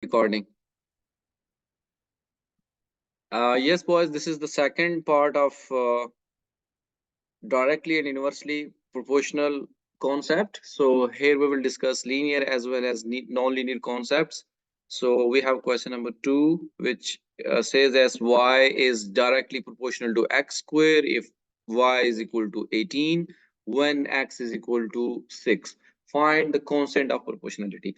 Recording. Yes, boys, this is the second part of directly and inversely proportional concept. So here we will discuss linear as well as non-linear concepts. So we have question number 2, which says as y is directly proportional to x square if y is equal to 18 when x is equal to 6. Find the constant of proportionality.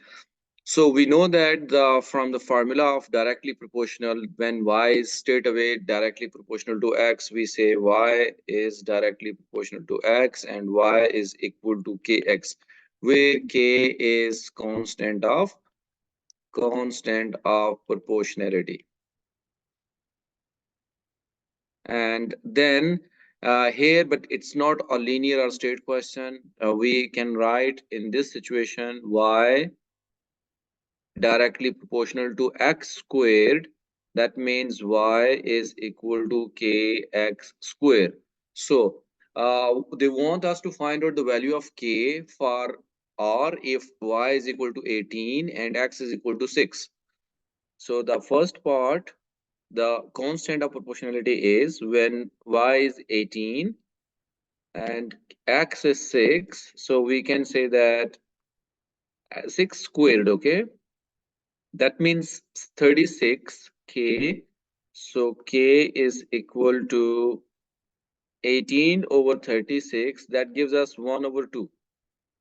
So we know that from the formula of directly proportional, when y is straight away directly proportional to x, we say y is directly proportional to x and y is equal to kx, where k is constant of proportionality. And then here, but it's not a linear or straight question. We can write in this situation y directly proportional to x squared. That means y is equal to kx square. So they want us to find out the value of k for r if y is equal to 18 and x is equal to 6. So the first part, the constant of proportionality is when y is 18 and x is 6. So we can say that 6 squared, okay? That means 36k. So k is equal to 18 over 36. That gives us 1 over 2.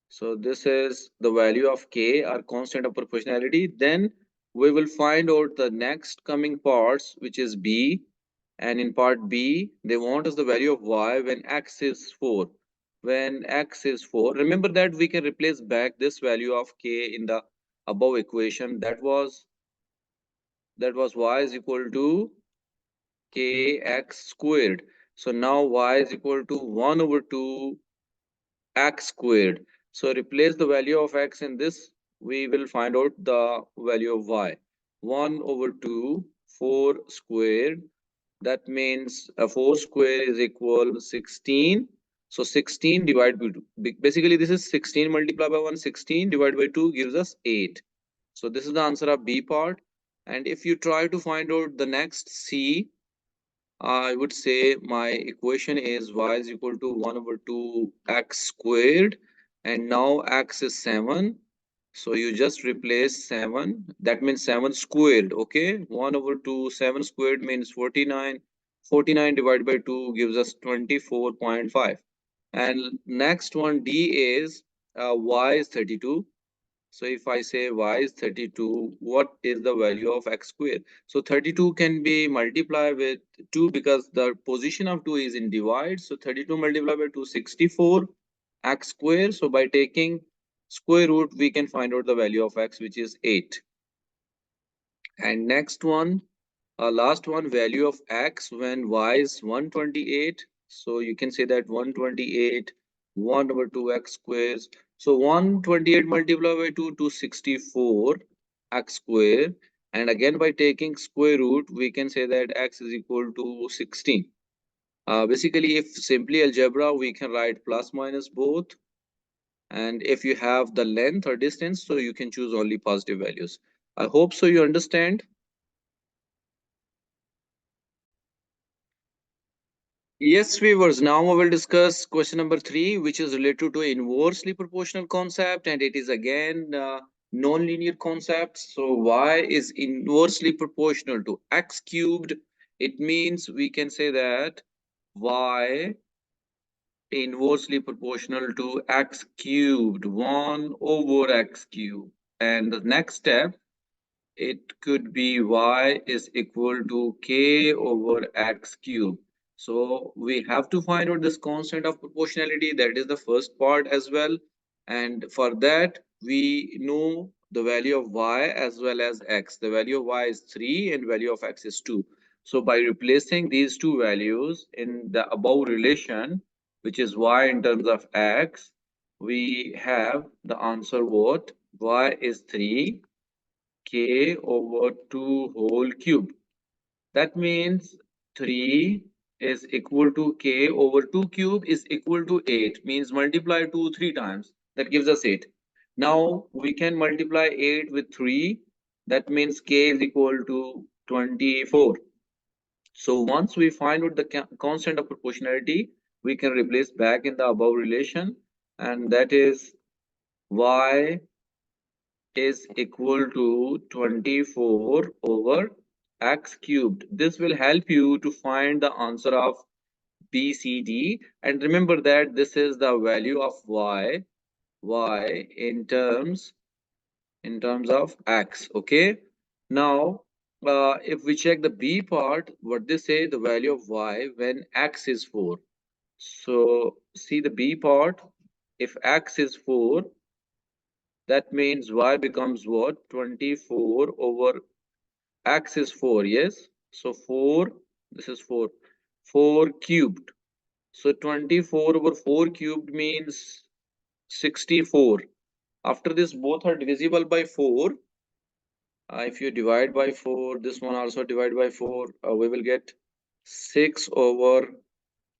So this is the value of k, our constant of proportionality. Then we will find out the next coming parts, which is b. And in part b, they want us the value of y when x is 4. When x is 4, remember that we can replace back this value of k in the above equation. That was y is equal to kx squared. So now y is equal to 1 over 2 x squared. So replace the value of x in this, we will find out the value of y. 1 over 2, 4 squared. That means 4 square is equal 16. So 16 divided by 2. Basically, this is 16 multiplied by 1. 16 divided by 2 gives us 8. So this is the answer of B part. And if you try to find out the next C, I would say my equation is y is equal to 1 over 2 x squared. And now x is 7. So you just replace 7. That means 7 squared. Okay. 1 over 2, 7 squared means 49. 49 divided by 2 gives us 24.5. And next one D is y is 32. So if I say y is 32, what is the value of x squared? So 32 can be multiplied with 2 because the position of 2 is in divide. So 32 multiplied by 2, 64 x squared. So by taking square root, we can find out the value of x, which is 8. And next one, last one, value of x when y is 128. So you can say that 128, 1 over 2x squares. So 128 multiplied by 2, 264 x square. And again, by taking square root, we can say that x is equal to 16. Basically, if simply algebra, we can write plus minus both. And if you have the length or distance, so you can choose only positive values. I hope so you understand. Yes, viewers. Now we will discuss question number 3, which is related to inversely proportional concept, and it is again non-linear concept. So y is inversely proportional to x cubed. It means we can say that y inversely proportional to x cubed, 1 over x cubed. And the next step, it could be y is equal to k over x cube. So we have to find out this constant of proportionality. That is the first part as well. And for that, we know the value of y as well as x. The value of y is 3 and value of x is 2. So by replacing these two values in the above relation, which is y in terms of x, we have the answer what? Y is 3 k over 2 whole cube. That means 3 is equal to k over 2 cube is equal to 8. Means multiply 2 3 times. That gives us 8. Now we can multiply 8 with 3. That means k is equal to 24. So once we find out the constant of proportionality, we can replace back in the above relation, and that is y is equal to 24 over x cubed. This will help you to find the answer of B, C, D. And remember that this is the value of y in terms of x. Okay. Now, if we check the B part, what they say the value of y when x is 4. So see the B part. If x is 4, that means y becomes what? 24 over x is 4. Yes. So 4, this is 4. 4 cubed. So 24 over 4 cubed means 64. After this, both are divisible by 4. If you divide by 4, this one also divide by 4, we will get 6 over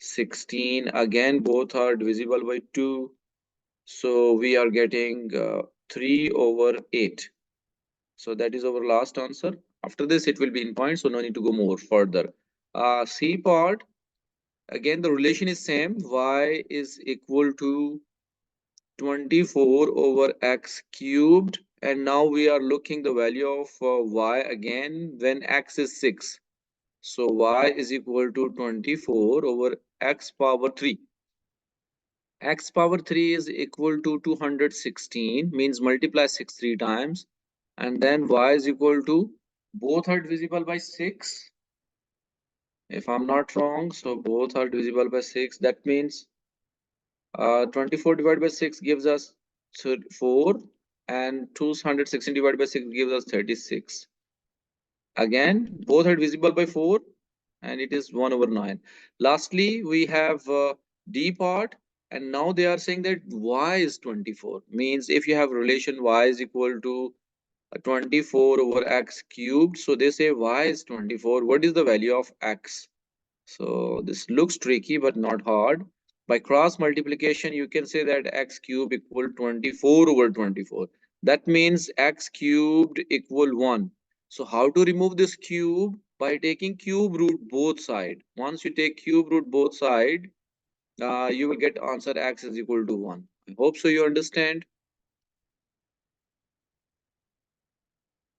16. Again, both are divisible by 2. So we are getting 3 over 8. So that is our last answer. After this, it will be in points, so no need to go more further. C part, again, the relation is same. Y is equal to 24 over x cubed, and now we are looking the value of y again when x is 6. So y is equal to 24 over x power 3. X power 3 is equal to 216, means multiply 6 3 times, and then y is equal to, both are divisible by 6 if I'm not wrong. So both are divisible by 6. That means 24 divided by 6 gives us 4, and 216 divided by 6 gives us 36. Again, both are divisible by 4, and it is 1 over 9. Lastly, we have D part, and now they are saying that y is 24. Means if you have relation y is equal to 24 over x cubed, so they say y is 24. What is the value of x? So this looks tricky but not hard. By cross multiplication, you can say that x cubed equal 24 over 24. That means x cubed equal 1. So how to remove this cube? By taking cube root both side. Once you take cube root both side, you will get answer x is equal to 1. I hope so you understand.